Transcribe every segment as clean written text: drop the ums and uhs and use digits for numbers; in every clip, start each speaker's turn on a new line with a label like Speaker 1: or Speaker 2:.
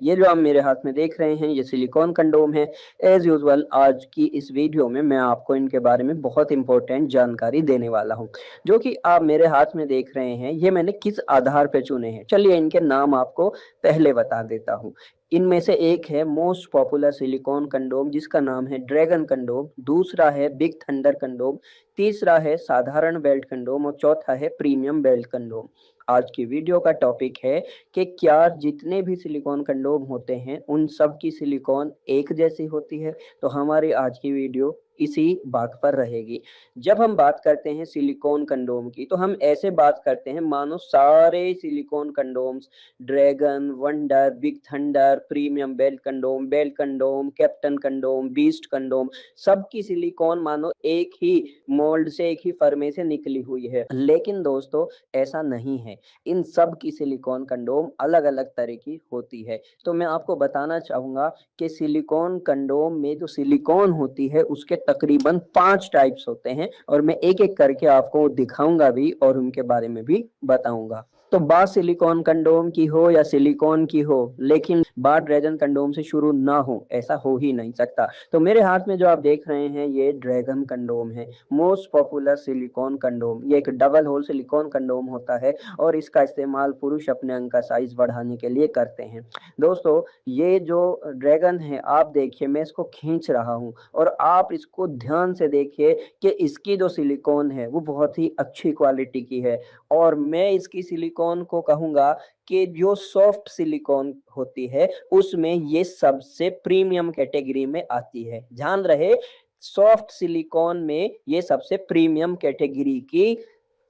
Speaker 1: ये जो आप मेरे हाथ में देख रहे हैं ये सिलिकॉन कंडोम है। एज यूजुअल आज की इस वीडियो में मैं आपको इनके बारे में बहुत इंपॉर्टेंट जानकारी देने वाला हूँ। जो कि आप मेरे हाथ में देख रहे हैं ये मैंने किस आधार पे चुने हैं, चलिए इनके नाम आपको पहले बता देता हूँ। इनमें से एक है मोस्ट पॉपुलर सिलिकॉन कंडोम जिसका नाम है ड्रैगन कंडोम, दूसरा है बिग थंडर कंडोम, तीसरा है साधारण बेल्ट कंडोम और चौथा है प्रीमियम बेल्ट कंडोम। आज की वीडियो का टॉपिक है कि क्या जितने भी सिलिकॉन कंडोम होते हैं उन सब की सिलिकॉन एक जैसी होती है। तो हमारी आज की वीडियो इसी बात पर रहेगी। जब हम बात करते हैं सिलिकॉन कंडोम की तो हम ऐसे बात करते हैं मानो सारे silicon condoms dragon, wonder, big thunder, premium belt condom, captain condom, beast condom सबकी सिलिकॉन मानो एक ही मोल्ड से, एक ही फर्मे से निकली हुई है। लेकिन दोस्तों ऐसा नहीं है। इन सब की सिलिकॉन कंडोम अलग अलग तरह की होती है। तो मैं आपको बताना चाहूंगा कि सिलिकॉन कंडोम में जो सिलिकॉन होती है उसके तकरीबन 5 टाइप्स होते हैं और मैं एक एक करके आपको दिखाऊंगा भी और उनके बारे में भी बताऊंगा। तो बात सिलिकॉन कंडोम की हो या सिलिकॉन की हो, लेकिन बात ड्रैगन कंडोम से शुरू ना हो ऐसा हो ही नहीं सकता। तो मेरे हाथ में जो आप देख रहे हैं ये ड्रैगन कंडोम है, मोस्ट पॉपुलर सिलिकॉन कंडोम। ये एक डबल होल सिलिकॉन कंडोम होता है और इसका इस्तेमाल पुरुष अपने अंग का साइज बढ़ाने के लिए करते हैं। दोस्तों ये जो ड्रैगन है आप देखिए, मैं इसको खींच रहा हूं और आप इसको ध्यान से देखिए कि इसकी जो सिलिकॉन है वो बहुत ही अच्छी क्वालिटी की है। और मैं इसकी सिलिकॉन को कहूंगा कि जो सॉफ्ट सिलिकॉन होती है उसमें ये सबसे प्रीमियम कैटेगरी में आती है। ध्यान रहे, सॉफ्ट सिलिकॉन में ये सबसे प्रीमियम कैटेगरी की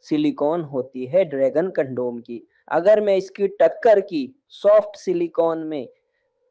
Speaker 1: सिलिकॉन होती है ड्रैगन कंडोम की। अगर मैं इसकी टक्कर की सॉफ्ट सिलिकॉन में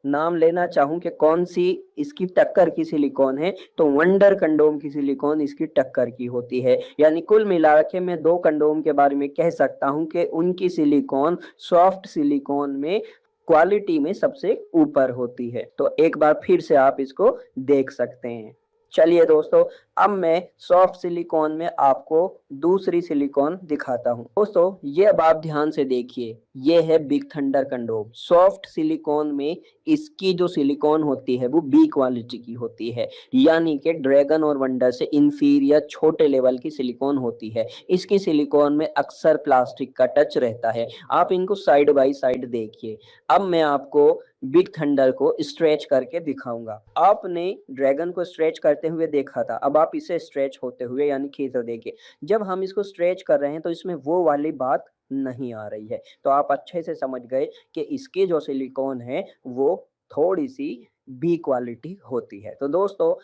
Speaker 1: नाम लेना चाहूं कि कौन सी इसकी टक्कर की सिलिकॉन है तो वंडर कंडोम की सिलिकॉन इसकी टक्कर की होती है। यानी कुल मिला के मैं दो कंडोम के बारे में कह सकता हूं कि उनकी सिलिकॉन सॉफ्ट सिलिकॉन में क्वालिटी में सबसे ऊपर होती है। तो एक बार फिर से आप इसको देख सकते हैं। चलिए दोस्तों, अब मैं सॉफ्ट सिलिकॉन में आपको दूसरी सिलिकॉन दिखाता हूं। दोस्तों ये अब आप ध्यान से देखिए, ये है big thunder condom. Soft silicon में इसकी जो सिलिकॉन होती है वो बी क्वालिटी की होती है, यानी कि ड्रैगन और वंडर से इंफीरियर छोटे लेवल की सिलिकॉन होती है। इसकी सिलिकॉन में अक्सर प्लास्टिक का टच रहता है। आप इनको साइड बाय साइड देखिए। अब मैं आपको बिग थंडर को स्ट्रेच करके दिखाऊंगा। आपने ड्रैगन को स्ट्रेच करते हुए देखा था, अब आप इसे स्ट्रेच होते हुए यानी खींचते देखिए। जब हम इसको स्ट्रेच कर रहे हैं तो इसमें वो वाली बात नहीं आ रही है। तो आप अच्छे से समझ गए कि इसकी जो सिलिकॉन है वो थोड़ी सी बी क्वालिटी होती है। तो दोस्तों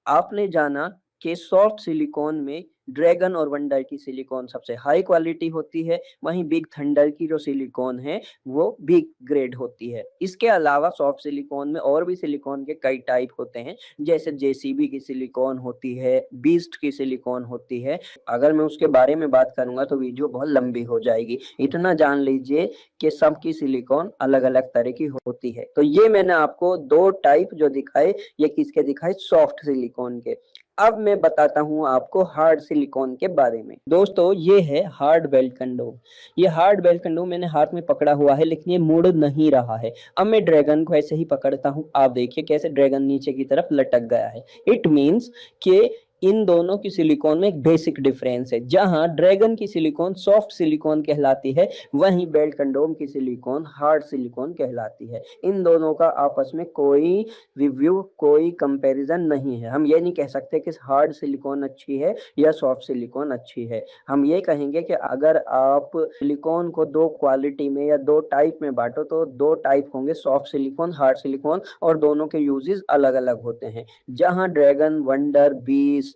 Speaker 1: आपने जाना कि सॉफ्ट सिलिकॉन में ड्रैगन और वंडर की सिलिकॉन सबसे हाई क्वालिटी होती है, वहीं बिग थंडर की जो सिलिकॉन है वो बिग ग्रेड होती है। इसके अलावा सॉफ्ट सिलिकॉन में और भी सिलिकॉन के कई टाइप होते हैं, जैसे जेसीबी की सिलिकॉन होती है, बीस्ट की सिलिकॉन होती है। अगर मैं उसके बारे में बात करूंगा तो वीडियो बहुत लंबी हो जाएगी। इतना जान लीजिए कि सबकी सिलिकॉन अलग अलग तरह की होती है। तो ये मैंने आपको दो टाइप जो दिखाए, ये किसके दिखाए, सॉफ्ट सिलिकॉन के। अब मैं बताता हूं आपको हार्ड सिलिकॉन के बारे में। दोस्तों ये है हार्ड बेल्ट कंडोम। ये हार्ड बेल्ट कंडोम मैंने हाथ में पकड़ा हुआ है लेकिन ये मुड़ नहीं रहा है। अब मैं ड्रैगन को ऐसे ही पकड़ता हूं, आप देखिए कैसे ड्रैगन नीचे की तरफ लटक गया है। इट मीन्स कि इन दोनों की सिलिकॉन में एक बेसिक डिफरेंस है। जहां ड्रैगन की सिलिकॉन सॉफ्ट सिलिकॉन कहलाती है, वहीं बेल्ट कंडोम की सिलिकॉन हार्ड सिलिकॉन कहलाती है। इन दोनों का आपस में कोई रिव्यू, कोई कंपैरिजन नहीं है। हम ये नहीं कह सकते कि हार्ड सिलिकॉन अच्छी है या सॉफ्ट सिलिकॉन अच्छी है। हम ये कहेंगे कि अगर आप सिलिकॉन को दो क्वालिटी में या दो टाइप में बांटो तो दो टाइप होंगे, सॉफ्ट सिलिकॉन, हार्ड सिलिकॉन, और दोनों के यूजेस अलग अलग होते हैं। जहां ड्रैगन, वंडर, बीस्ट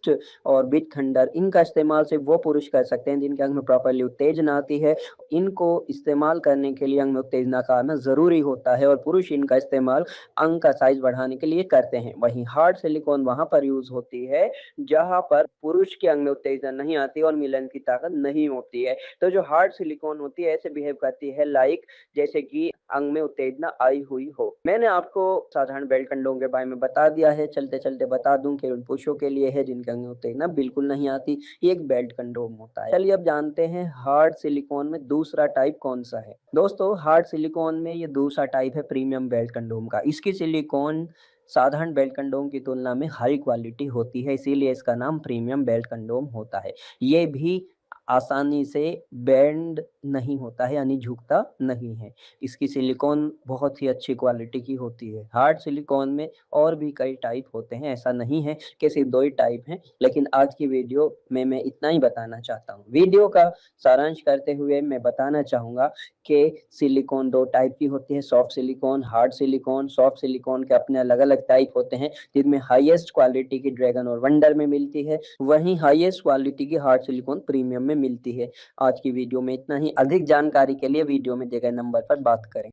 Speaker 1: और बिग थंडर इनका इस्तेमाल सिर्फ वो पुरुष कर सकते हैं जिनके अंग में प्रॉपरली उत्तेजना आती है। इनको इस्तेमाल करने के लिए अंग में उत्तेजना का आना जरूरी होता है और पुरुष इनका इस्तेमाल अंग का साइज बढ़ाने के लिए करते हैं। वहीं हार्ड सिलिकॉन वहां पर यूज होती है जहां पर पुरुष के अंग में उत्तेजना नहीं आती और मिलन की ताकत नहीं होती है। तो जो हार्ड सिलिकॉन होती है ऐसे बिहेव करती है लाइक जैसे कि अंग में उत्तेजना आई हुई हो। मैंने आपको साधारण बेल्ट कंडोम के बारे में बता दिया है। चलते चलते बता दूं कि उन पुरुषों के लिए है जिनके कंग होते हैं ना, बिल्कुल नहीं आती। ये एक बेल्ट कंडोम होता है। चलिए अब जानते हैं हार्ड सिलिकॉन में दूसरा टाइप कौन-सा है। दोस्तों हार्ड सिलिकॉन में ये दूसरा टाइप है प्रीमियम बेल्ट कंडोम का। इसकी सिलिकॉन साधारण बेल्ट कंडोम की तुलना में हाई क्वालिटी होती है, इसीलिए इसका नाम प्रीमियम बेल्ट कंडोम होता है। ये भी आसानी से बेंड नहीं होता है, यानी झुकता नहीं है। इसकी सिलिकॉन बहुत ही अच्छी क्वालिटी की होती है। हार्ड सिलिकॉन में और भी कई टाइप होते हैं, ऐसा नहीं है कि सिर्फ 2 ही टाइप हैं, लेकिन आज की वीडियो में मैं इतना ही बताना चाहता हूँ। वीडियो का सारांश करते हुए मैं बताना चाहूँगा कि सिलिकॉन 2 टाइप की होती है, soft silicon, hard silicon. Soft silicon के अपने अलग-अलग टाइप होते हैं, जिनमें हाईएस्ट क्वालिटी की ड्रैगन और वंडर में मिलती है, वहीं हाईएस्ट क्वालिटी की हार्ड सिलिकॉन प्रीमियम में मिलती है। आज की वीडियो में इतना ही। अधिक जानकारी के लिए वीडियो में दिए गए नंबर पर बात करें।